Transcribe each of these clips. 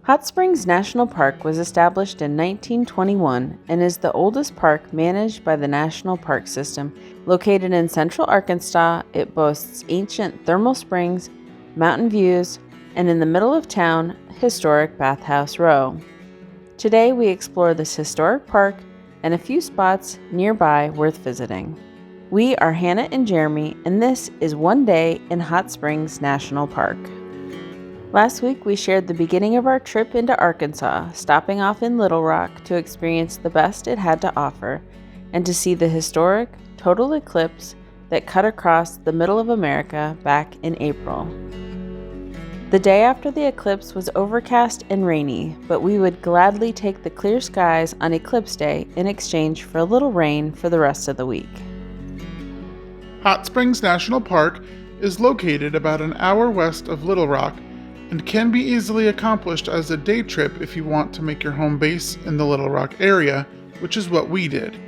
Hot Springs National Park was established in 1921 and is the oldest park managed by the National Park System. Located in central Arkansas, it boasts ancient thermal springs, mountain views, and in the middle of town, historic Bathhouse Row. Today we explore this historic park and a few spots nearby worth visiting. We are Hannah and Jeremy, and this is One Day in Hot Springs National Park. Last week, we shared the beginning of our trip into Arkansas, stopping off in Little Rock to experience the best it had to offer and to see the historic total eclipse that cut across the middle of America back in April. The day after the eclipse was overcast and rainy, but we would gladly take the clear skies on Eclipse Day in exchange for a little rain for the rest of the week. Hot Springs National Park is located about an hour west of Little Rock and can be easily accomplished as a day trip if you want to make your home base in the Little Rock area, which is what we did.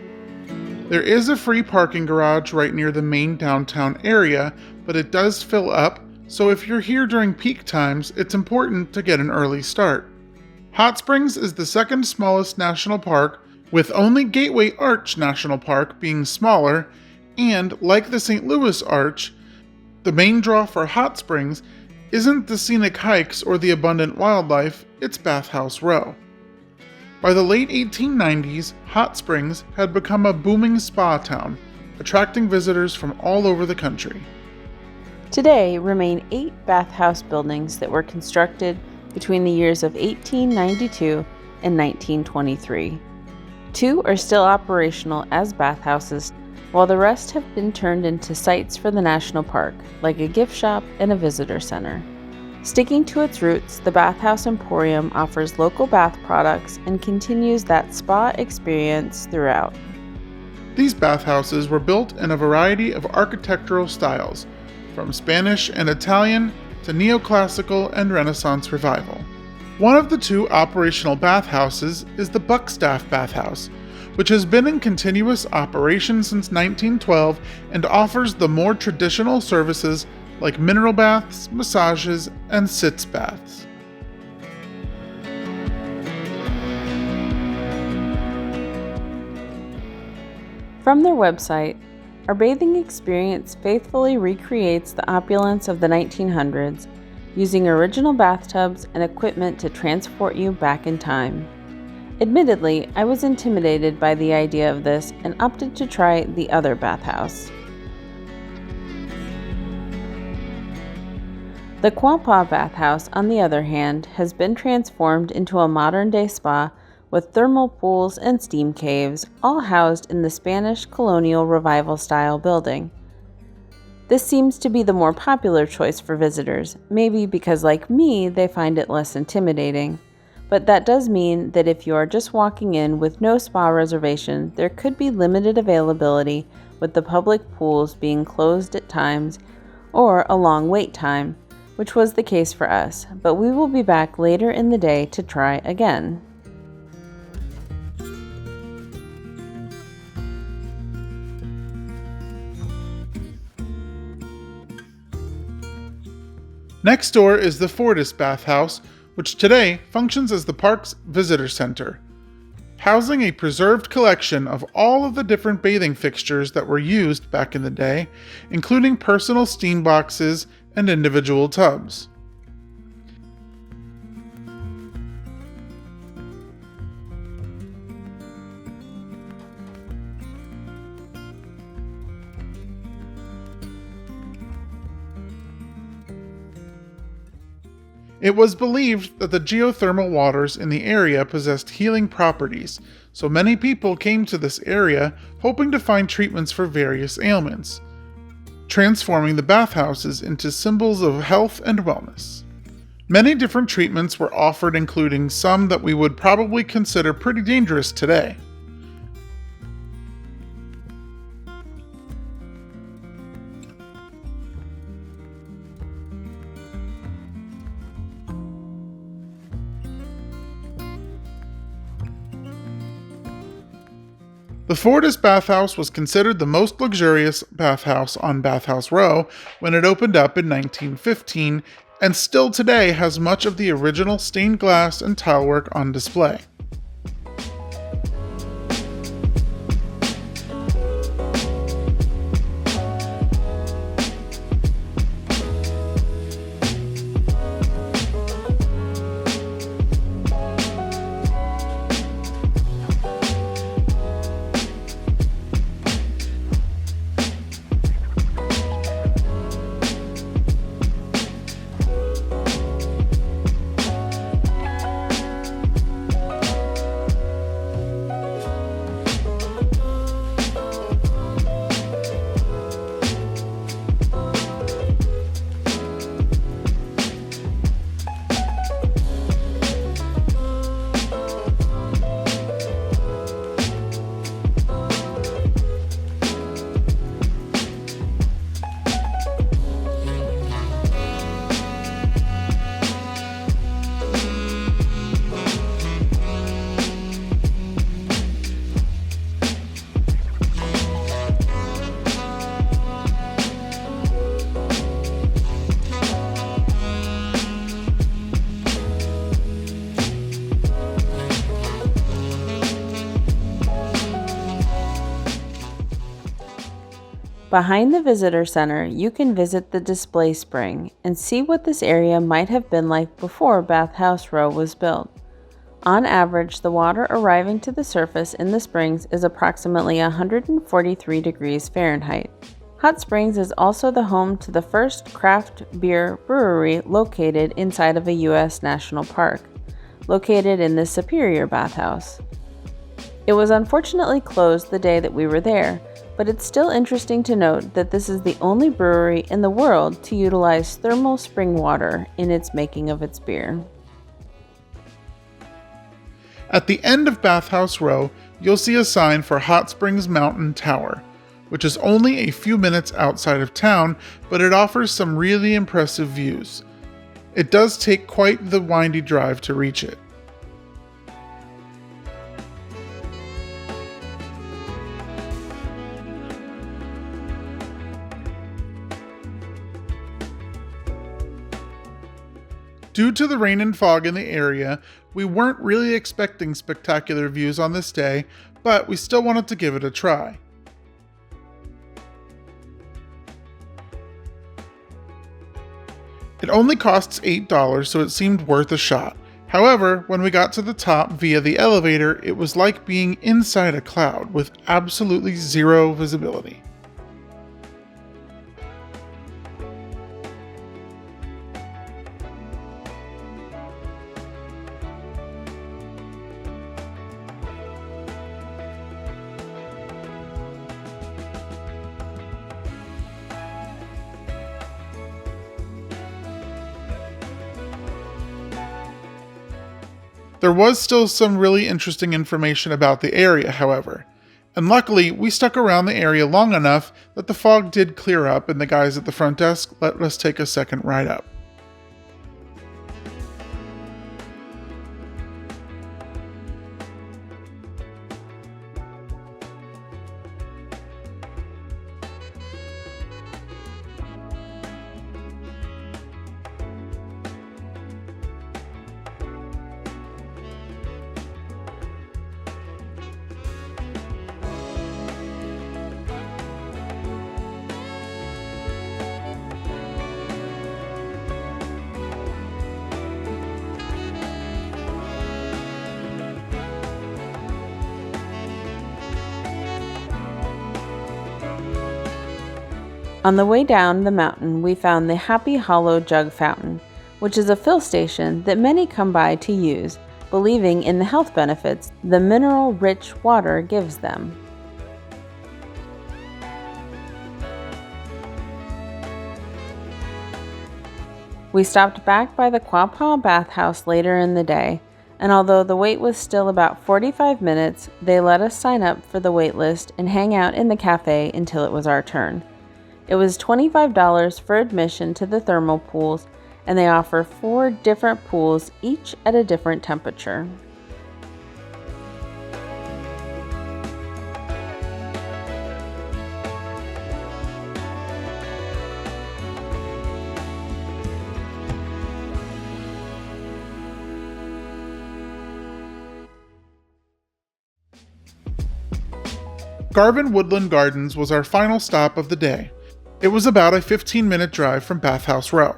There is a free parking garage right near the main downtown area, but it does fill up, so if you're here during peak times, it's important to get an early start. Hot Springs is the second smallest national park, with only Gateway Arch National Park being smaller, and like the St. Louis Arch, the main draw for Hot Springs isn't the scenic hikes or the abundant wildlife, it's Bathhouse Row. By the late 1890s, Hot Springs had become a booming spa town, attracting visitors from all over the country. Today remain 8 bathhouse buildings that were constructed between the years of 1892 and 1923. 2 are still operational as bathhouses, while the rest have been turned into sites for the national park, like a gift shop and a visitor center. Sticking to its roots, the Bathhouse Emporium offers local bath products and continues that spa experience throughout. These bathhouses were built in a variety of architectural styles, from Spanish and Italian to neoclassical and Renaissance revival. One of the 2 operational bathhouses is the Buckstaff Bathhouse, which has been in continuous operation since 1912 and offers the more traditional services like mineral baths, massages, and sitz baths. From their website, our bathing experience faithfully recreates the opulence of the 1900s, using original bathtubs and equipment to transport you back in time. Admittedly, I was intimidated by the idea of this and opted to try the other bathhouse. The Quapaw Bathhouse, on the other hand, has been transformed into a modern-day spa with thermal pools and steam caves, all housed in the Spanish colonial revival-style building. This seems to be the more popular choice for visitors, maybe because, like me, they find it less intimidating. But that does mean that if you are just walking in with no spa reservation, there could be limited availability with the public pools being closed at times or a long wait time, which was the case for us, but we will be back later in the day to try again. Next door is the Fortis Bathhouse, which today functions as the park's visitor center, housing a preserved collection of all of the different bathing fixtures that were used back in the day, including personal steam boxes and individual tubs. It was believed that the geothermal waters in the area possessed healing properties, so many people came to this area hoping to find treatments for various ailments, transforming the bathhouses into symbols of health and wellness. Many different treatments were offered, including some that we would probably consider pretty dangerous today. The Fortis Bathhouse was considered the most luxurious bathhouse on Bathhouse Row when it opened up in 1915 and still today has much of the original stained glass and tilework on display. Behind the visitor center, you can visit the display spring and see what this area might have been like before Bathhouse Row was built. On average, the water arriving to the surface in the springs is approximately 143 degrees Fahrenheit. Hot Springs is also the home to the first craft beer brewery located inside of a U.S. national park, located in the Superior Bathhouse. It was unfortunately closed the day that we were there, but it's still interesting to note that this is the only brewery in the world to utilize thermal spring water in its making of its beer. At the end of Bathhouse Row, you'll see a sign for Hot Springs Mountain Tower, which is only a few minutes outside of town, but it offers some really impressive views. It does take quite the windy drive to reach it. Due to the rain and fog in the area, we weren't really expecting spectacular views on this day, but we still wanted to give it a try. It only costs $8, so it seemed worth a shot. However, when we got to the top via the elevator, it was like being inside a cloud with absolutely zero visibility. There was still some really interesting information about the area, however, and luckily we stuck around the area long enough that the fog did clear up and the guys at the front desk let us take a second ride up. On the way down the mountain, we found the Happy Hollow Jug Fountain, which is a fill station that many come by to use, believing in the health benefits the mineral-rich water gives them. We stopped back by the Quapaw bathhouse later in the day, and although the wait was still about 45 minutes, they let us sign up for the wait list and hang out in the cafe until it was our turn. It was $25 for admission to the thermal pools, and they offer 4 different pools, each at a different temperature. Garvin Woodland Gardens was our final stop of the day. It was about a 15-minute drive from Bathhouse Row.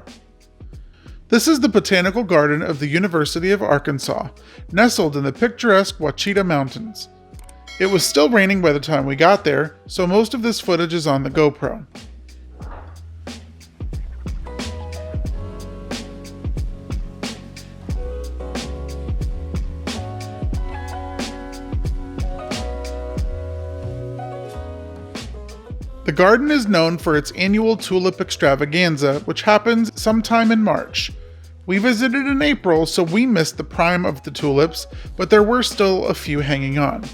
This is the botanical garden of the University of Arkansas, nestled in the picturesque Ouachita Mountains. It was still raining by the time we got there, so most of this footage is on the GoPro. The garden is known for its annual tulip extravaganza, which happens sometime in March. We visited in April, so we missed the prime of the tulips, but there were still a few hanging on.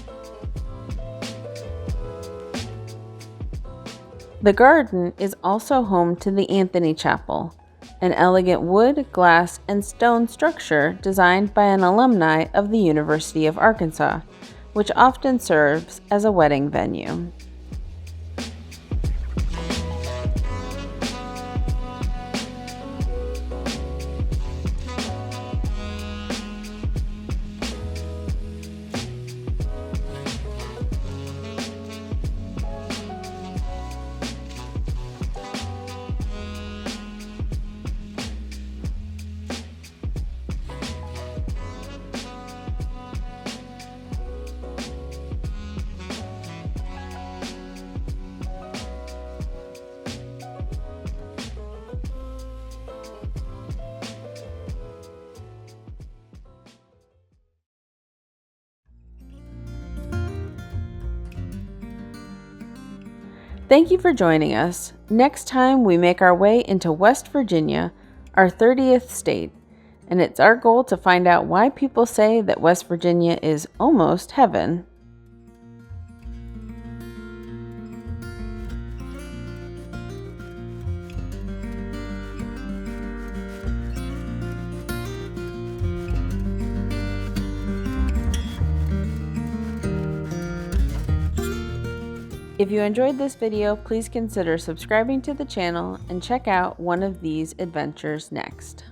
The garden is also home to the Anthony Chapel, an elegant wood, glass, and stone structure designed by an alumni of the University of Arkansas, which often serves as a wedding venue. Thank you for joining us. Next time we make our way into West Virginia, our 30th state, and it's our goal to find out why people say that West Virginia is almost heaven. If you enjoyed this video, please consider subscribing to the channel and check out one of these adventures next.